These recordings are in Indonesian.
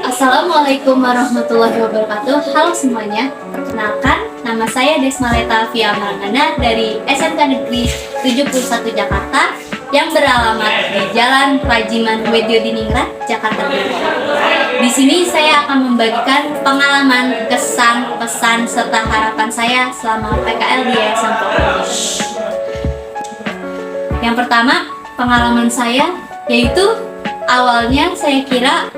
Assalamualaikum warahmatullahi wabarakatuh. Halo semuanya, perkenalkan nama saya Desmaleta Fia Marangana dari SMK Negeri 71 Jakarta yang beralamat di Jalan Rajiman Weddiodiningrat, Jakarta Timur. Di sini saya akan membagikan pengalaman, kesan, pesan, serta harapan saya selama PKL di Yayasan Polkambing. Yang pertama, pengalaman saya yaitu awalnya saya kira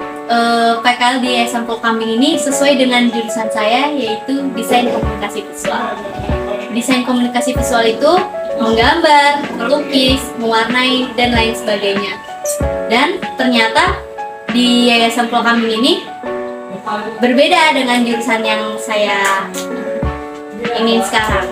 PKL di Yayasan Polkambing ini sesuai dengan jurusan saya, yaitu Desain Komunikasi Visual. Desain komunikasi visual itu menggambar, melukis, mewarnai, dan lain sebagainya. Dan ternyata di Yayasan Polkambing ini berbeda dengan jurusan yang saya ingin sekarang.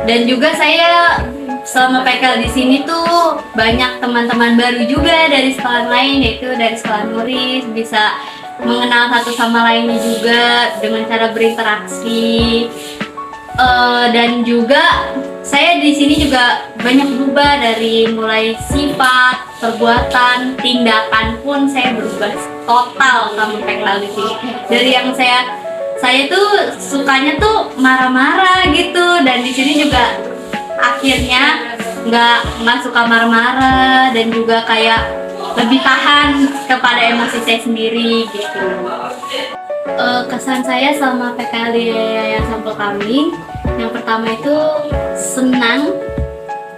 Dan juga saya selama PKL di sini tuh banyak teman-teman baru juga dari sekolah lain, yaitu dari sekolah Nuris, bisa mengenal satu sama lainnya juga dengan cara berinteraksi. Dan juga saya di sini juga banyak berubah, dari mulai sifat, perbuatan, tindakan pun saya berubah total sama PKL di sini. Dari yang saya tuh sukanya tuh marah-marah gitu, dan di sini juga akhirnya nggak suka marah-marah, dan juga kayak lebih tahan kepada emosi saya sendiri gitu. Kesan saya selama PKL di Yayasan Polkambing, yang pertama itu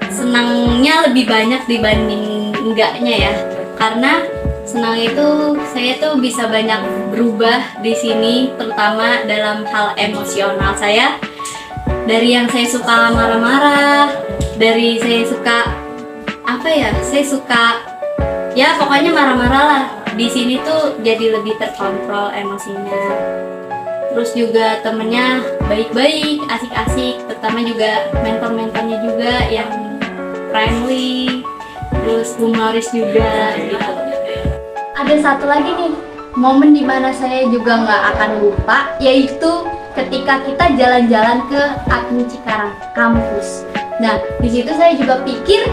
senangnya lebih banyak dibanding enggaknya ya, karena senang itu saya tuh bisa banyak berubah di sini, terutama dalam hal emosional saya. Dari yang saya suka marah-marah, dari saya suka ya pokoknya marah-marah lah, di sini tuh jadi lebih terkontrol emosinya. Terus juga temennya baik-baik, asik-asik, terutama juga mentor-mentornya juga yang friendly, terus humoris juga gitu. Ada satu lagi nih momen dimana saya juga nggak akan lupa, yaitu ketika kita jalan-jalan ke Admin Cikarang kampus. Nah, di situ saya juga pikir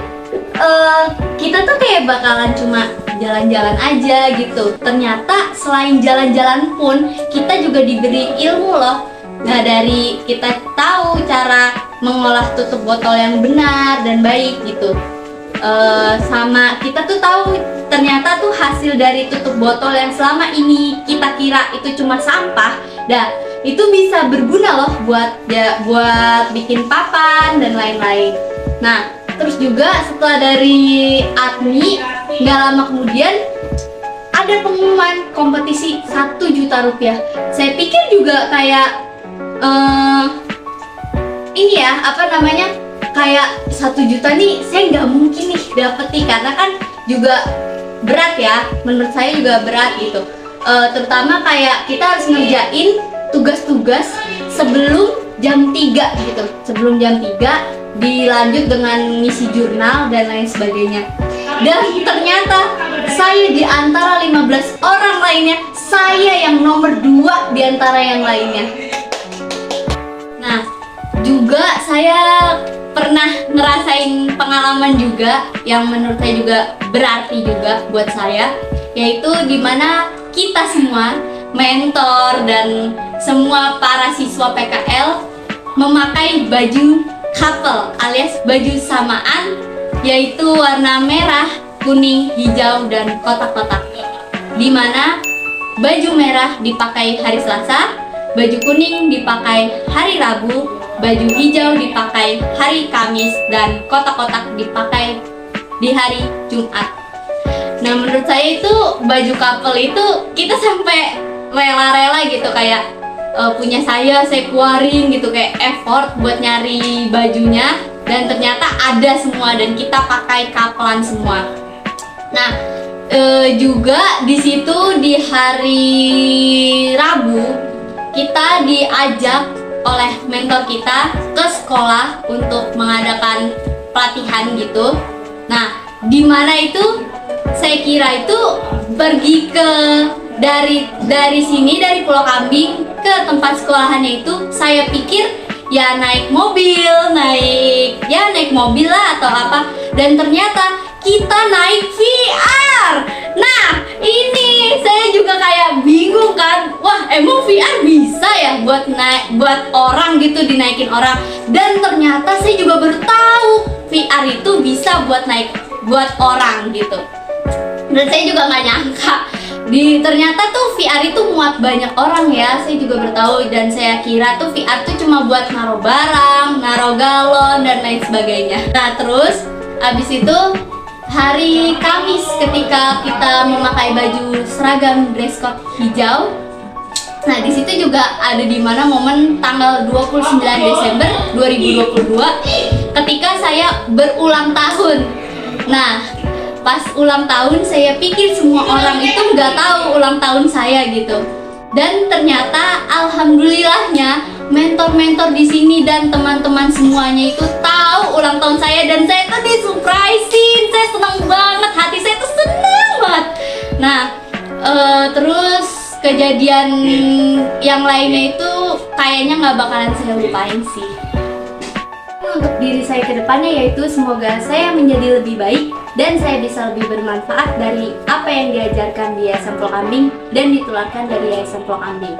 kita tuh kayak bakalan cuma jalan-jalan aja gitu. Ternyata selain jalan-jalan pun kita juga diberi ilmu loh. Nah, dari kita tahu cara mengolah tutup botol yang benar dan baik gitu. Sama kita tuh tahu ternyata tuh hasil dari tutup botol yang selama ini kita kira itu cuma sampah, itu bisa berguna loh buat bikin papan dan lain-lain. Nah, terus juga setelah dari ADMI, nggak lama kemudian ada pengumuman kompetisi 1 juta rupiah. Saya pikir juga kayak kayak 1 juta nih saya nggak mungkin nih dapet nih, karena kan juga berat ya, menurut saya juga berat gitu. Terutama kayak kita harus ngerjain tugas-tugas sebelum jam 3 gitu. Sebelum jam 3 dilanjut dengan ngisi jurnal dan lain sebagainya. Dan ternyata saya di antara 15 orang lainnya, saya yang nomor 2 di antara yang lainnya. Nah, juga saya pernah ngerasain pengalaman juga yang menurut saya juga berarti juga buat saya, yaitu dimana kita semua mentor dan semua para siswa PKL memakai baju couple alias baju samaan, yaitu warna merah, kuning, hijau, dan kotak-kotak. Dimana baju merah dipakai hari Selasa, baju kuning dipakai hari Rabu, baju hijau dipakai hari Kamis, dan kotak-kotak dipakai di hari Jumat. Nah, menurut saya itu baju couple itu kita sampai rela-rela gitu, kayak punya saya keluarin gitu, kayak effort buat nyari bajunya, dan ternyata ada semua dan kita pakai couplean semua. Nah, juga di situ di hari Rabu kita diajak oleh mentor kita ke sekolah untuk mengadakan pelatihan gitu. Nah, di mana itu saya kira itu pergi ke dari sini, dari Pulau Kambing ke tempat sekolahannya itu, saya pikir ya naik mobil lah atau apa, dan ternyata kita naik VR. Nah, ini saya emang VR bisa ya buat orang gitu, dinaikin orang. Dan ternyata saya juga baru tahu VR itu bisa buat orang gitu. Dan saya juga nggak nyangka ternyata tuh VR itu muat banyak orang ya. Saya juga bertahu dan saya kira tuh VR tuh cuma buat naruh barang, naruh galon dan lain sebagainya. Nah terus abis itu hari Kamis ketika kita memakai baju seragam dress code hijau. Nah di situ juga ada di mana momen tanggal 29 Desember 2022 ketika saya berulang tahun. Nah pas ulang tahun saya pikir semua orang itu nggak tahu ulang tahun saya gitu. Dan ternyata alhamdulillahnya mentor-mentor di sini dan teman-teman semuanya itu tahu ulang tahun saya dan saya tuh disurprisein. Saya senang banget, hati saya tuh senang banget. Nah, terus kejadian yang lainnya itu kayaknya nggak bakalan saya lupain sih. Untuk diri saya ke depannya yaitu semoga saya menjadi lebih baik dan saya bisa lebih bermanfaat dari apa yang diajarkan di Yayasan Pulau Kambing dan ditularkan dari Yayasan Pulau Kambing.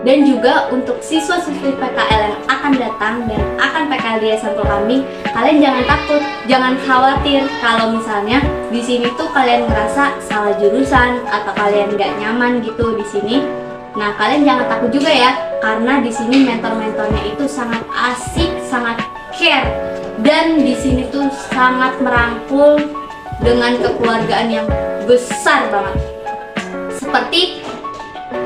Dan juga untuk siswa-siswi PKL yang akan datang dan akan PKL di Yayasan Pulau Kambing, kalian jangan takut, jangan khawatir kalau misalnya di sini tuh kalian ngerasa salah jurusan atau kalian nggak nyaman gitu di sini. Nah, kalian jangan takut juga ya, karena di sini mentor-mentornya itu sangat asik, sangat care, dan di sini tuh sangat merangkul dengan kekeluargaan yang besar banget. Seperti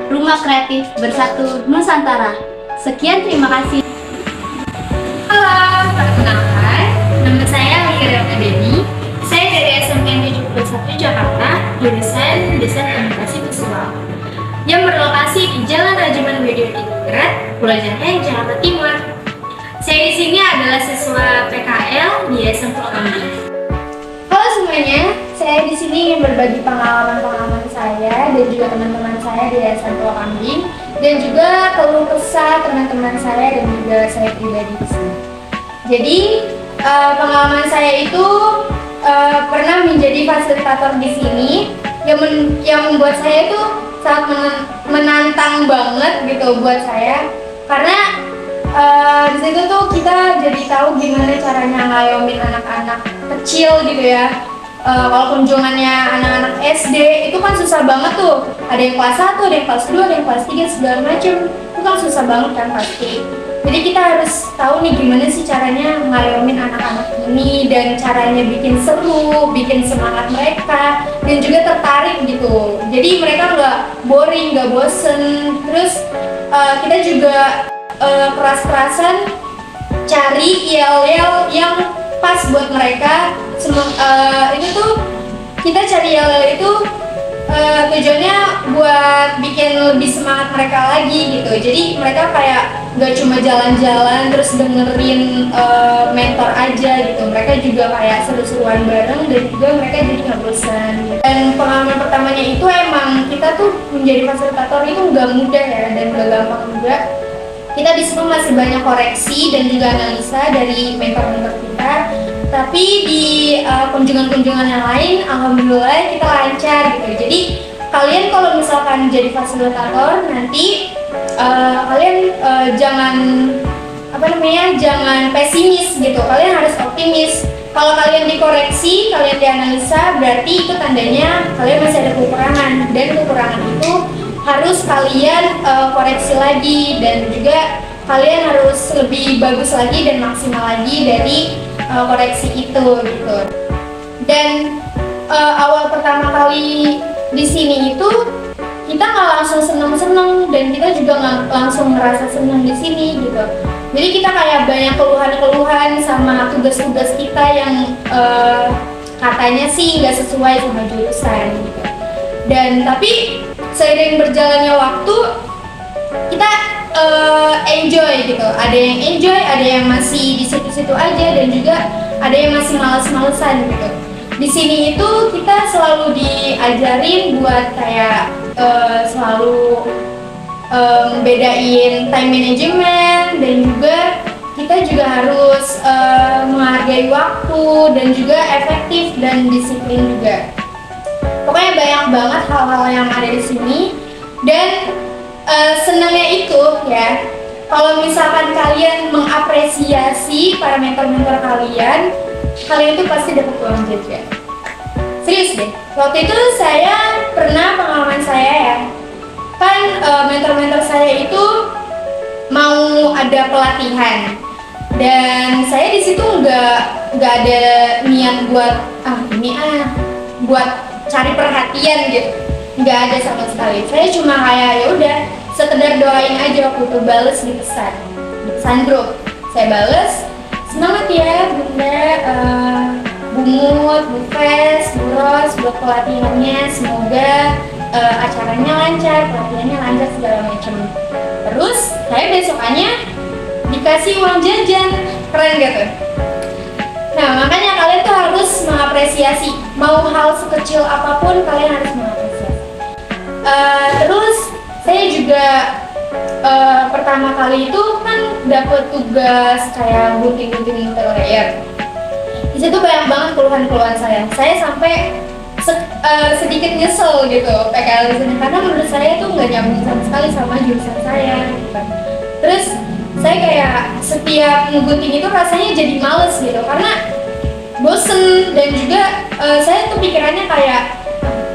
Rumah Kreatif Bersatu Nusantara. Sekian, terima kasih. Halo, perkenalkan, nama saya Hikriana Deni. Saya dari SMK 71 Jakarta, jurusan Desain Komunikasi Visual, yang berlokasi di Jalan Rajiman Widodiningrat, Pulau Jangkeng, Jakarta Timur. Saya di sini adalah siswa PKL di Yayasan Pulau Kambing. Halo semuanya, saya di sini ingin berbagi pengalaman-pengalaman saya dan juga teman-teman saya di Yayasan Pulau Kambing, dan juga keluh kesah teman-teman saya dan juga saya pribadi di sini. Jadi pengalaman saya itu pernah menjadi fasilitator di sini yang membuat saya itu sangat menantang banget gitu buat saya, karena di situ tuh kita jadi tahu gimana caranya ngayomin anak-anak kecil gitu ya. Kalau kunjungannya anak-anak SD itu kan susah banget tuh. Ada yang kelas 1, ada yang kelas 2, ada yang kelas 3 segala macam. Itu kan susah banget kan pasti. Jadi kita harus tahu nih gimana sih caranya ngayomin anak-anak ini dan caranya bikin seru, bikin semangat mereka dan juga tertarik gitu. Jadi mereka nggak boring, nggak bosen. Terus kita juga keras-kerasan cari yel-yel yang pas buat mereka. Itu tuh kita cari yel-yel itu tujuannya buat bikin lebih semangat mereka lagi gitu. Jadi mereka kayak gak cuma jalan-jalan terus dengerin mentor aja gitu. Mereka juga kayak seru-seruan bareng dan juga mereka jadi gak bosan. Dan pengalaman pertamanya itu emang kita tuh menjadi fasilitator itu gak mudah ya dan gak gampang juga. Kita di sini masih banyak koreksi dan juga analisa dari mentor-mentor kita. Tapi di kunjungan-kunjungan yang lain, alhamdulillah kita lancar gitu. Jadi kalian kalau misalkan jadi fasilitator nanti kalian jangan pesimis gitu. Kalian harus optimis. Kalau kalian dikoreksi, kalian dianalisa, berarti itu tandanya kalian masih ada kekurangan, dan kekurangan itu harus kalian koreksi lagi, dan juga kalian harus lebih bagus lagi dan maksimal lagi dari koreksi itu gitu. Dan awal pertama kali di sini itu kita nggak langsung seneng-seneng dan kita juga nggak langsung merasa seneng di sini gitu. Jadi kita kayak banyak keluhan-keluhan sama tugas-tugas kita yang katanya sih nggak sesuai sama jurusan gitu. Dan tapi seiring berjalannya waktu kita enjoy gitu. Ada yang enjoy, ada yang masih di situ-situ aja, dan juga ada yang masih males-malesan gitu. Di sini itu kita selalu diajarin buat kayak selalu bedain time management, dan juga kita juga harus menghargai waktu dan juga efektif dan disiplin juga. Pokoknya banyak banget hal-hal yang ada di sini, dan kalau misalkan kalian mengapresiasi para mentor-mentor kalian itu pasti dapat uang jajan. Serius deh, waktu itu saya pernah pengalaman saya ya, kan mentor-mentor saya itu mau ada pelatihan dan saya di situ nggak ada niat buat buat cari perhatian gitu, nggak ada sama sekali. Saya cuma kayak ya udah sekedar doain aja waktu itu, bales di pesan grup. Saya bales, semangat ya Bunda, Bumut, Bu Fes, Bu Ros buat pelatihannya, semoga acaranya lancar, pelatihannya lancar segala macam. Terus saya besokannya dikasih uang jajan, keren gitu. Nah makanya kalian tuh harus mengapresiasi, mau hal sekecil apapun kalian harus mengapresiasi. Terus saya juga pertama kali itu kan dapet tugas kayak gunting-gunting interior. Di situ banyak banget keluhan-keluhan saya. Saya sampai sedikit nyesel gitu PKL di sini karena menurut saya tuh nggak nyambung sama sekali sama jurusan saya. Gitu. Terus saya kayak setiap ngegunting itu rasanya jadi males gitu karena bosen dan juga saya tuh pikirannya kayak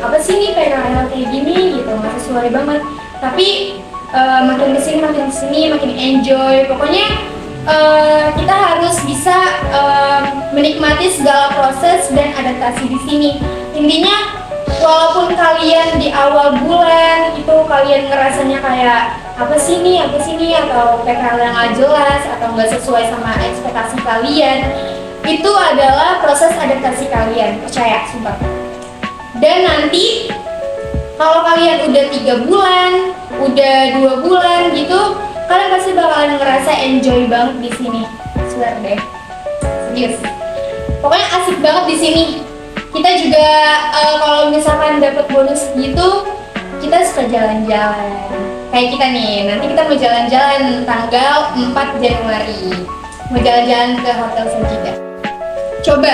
apa sih nih PKL kayak gini gitu, nggak sesuai banget. Tapi makin kesini makin enjoy. Pokoknya kita harus bisa menikmati segala proses dan adaptasi di sini. Intinya walaupun kalian di awal bulan itu kalian ngerasanya kayak apa sih nih atau PKL yang nggak jelas atau nggak sesuai sama ekspektasi kalian, itu adalah proses adaptasi kalian, percaya, sumpah. Dan nanti kalau kalian udah 3 bulan, udah 2 bulan gitu, kalian pasti bakalan ngerasa enjoy banget di sini. Swear deh, serius. Pokoknya asik banget di sini. Kita juga kalau misalkan dapat bonus gitu, kita suka jalan-jalan. Kayak kita nih, nanti kita mau jalan-jalan tanggal 4 Januari. Mau jalan-jalan ke Hotel Sajida. Coba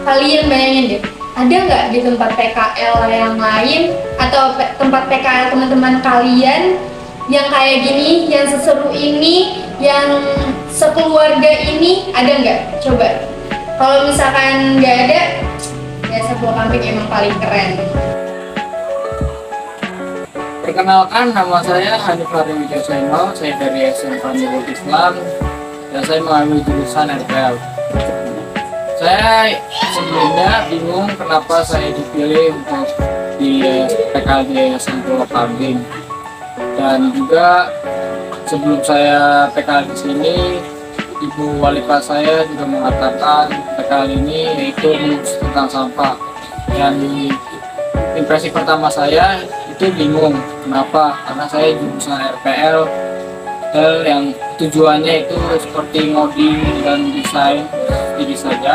kalian bayangin deh, ada nggak di tempat PKL yang lain atau tempat PKL teman-teman kalian yang kayak gini, yang seseru ini, yang sekeluarga ini, ada nggak? Coba. Kalau misalkan nggak ada, biasa buah kambing emang paling keren. Perkenalkan, nama saya Hanif Farid Wijayasono, saya dari SMK Nurul Islam dan saya mengambil jurusan RPL. Saya sebelumnya bingung kenapa saya dipilih untuk di PKL Yayasan Pulau Kambing, dan juga sebelum saya PKL di sini, Ibu Wali kelas saya juga mengatakan PKL ini yaitu mengurus tentang sampah. Dan impresi pertama saya itu bingung, kenapa? Karena saya jurusan RPL yang tujuannya itu seperti ngoding dan desain jadi saja.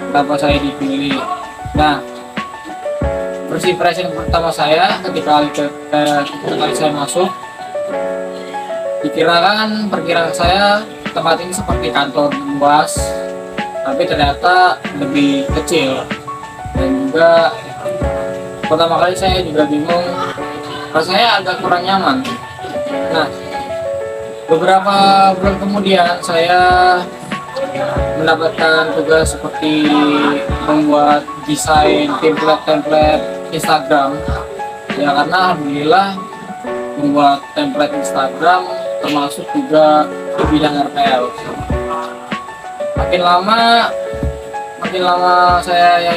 Kenapa saya dipilih? Nah, first impression pertama saya ketika kali saya masuk, perkiraan saya tempat ini seperti kantor luas, tapi ternyata lebih kecil. Dan juga pertama kali saya juga bingung, rasanya agak kurang nyaman. Nah, beberapa bulan kemudian saya mendapatkan tugas seperti membuat desain template Instagram. Ya karena alhamdulillah membuat template Instagram termasuk juga di bidang RPL. Makin lama saya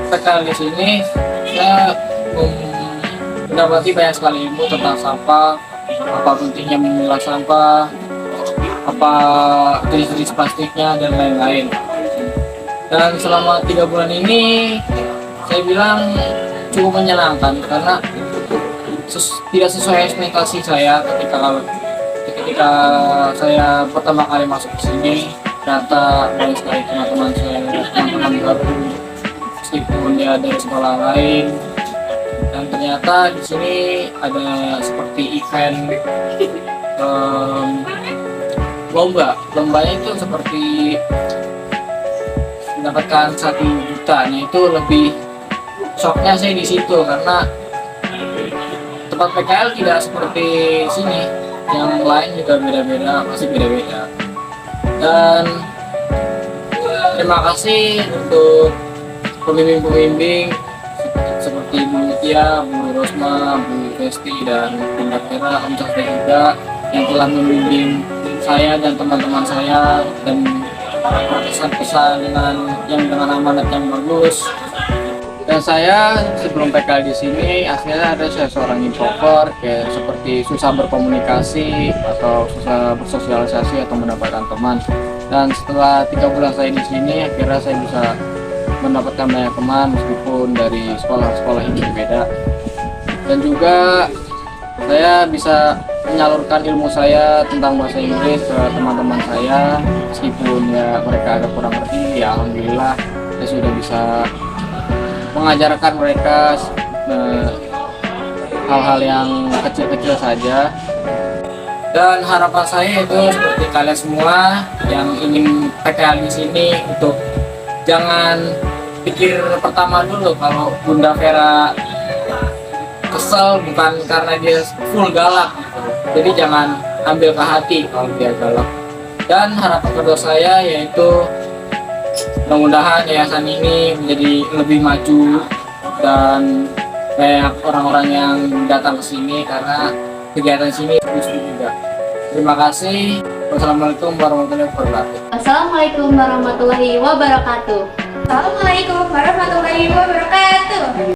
PKL di sini, saya mendapati banyak sekali ilmu tentang sampah, apa pentingnya memilah sampah, apa jenis-jenis plastiknya dan lain-lain. Dan selama 3 bulan ini saya bilang cukup menyenangkan karena tidak sesuai ekspektasi saya ketika saya pertama kali masuk ke sini. Ternyata banyak sekali teman-teman baru, meskipun dia dari sekolah lain. Dan ternyata di sini ada seperti event lombanya itu seperti mendapatkan 1 juta. Nah itu lebih shocknya saya di situ karena tempat PKL tidak seperti sini. yang lain juga beda-beda, pasti beda-beda. Dan terima kasih untuk pembimbing-pembimbing seperti Bu Tia, Bu Rosma, Bu Festi, dan Bunda Vera, Om Cakra juga yang telah membimbing saya dan teman-teman saya dan pesan-pesan dengan amanat yang bagus. Dan saya sebelum PKL di sini aslinya ada saya seorang introvert, kayak seperti susah berkomunikasi atau susah bersosialisasi atau mendapatkan teman. Dan setelah 3 bulan saya di sini, akhirnya saya bisa mendapatkan banyak teman meskipun dari sekolah-sekolah ini berbeda. Dan juga saya bisa menyalurkan ilmu saya tentang bahasa Inggris ke teman-teman saya, meskipun ya mereka agak kurang ngerti. Ya alhamdulillah saya sudah bisa mengajarkan mereka hal-hal yang kecil-kecil saja. Dan harapan saya itu seperti kalian semua yang ingin PKL di sini, untuk jangan pikir pertama dulu kalau Bunda Vera kesel bukan karena dia full galak gitu. Jadi jangan ambil ke hati kalau dia galak. Dan harapan kedua saya yaitu mudah-mudahan yayasan ini menjadi lebih maju dan banyak orang-orang yang datang ke sini karena kegiatan sini seru juga. Terima kasih. Wassalamualaikum warahmatullahi wabarakatuh. Assalamualaikum warahmatullahi wabarakatuh. Assalamualaikum warahmatullahi wabarakatuh.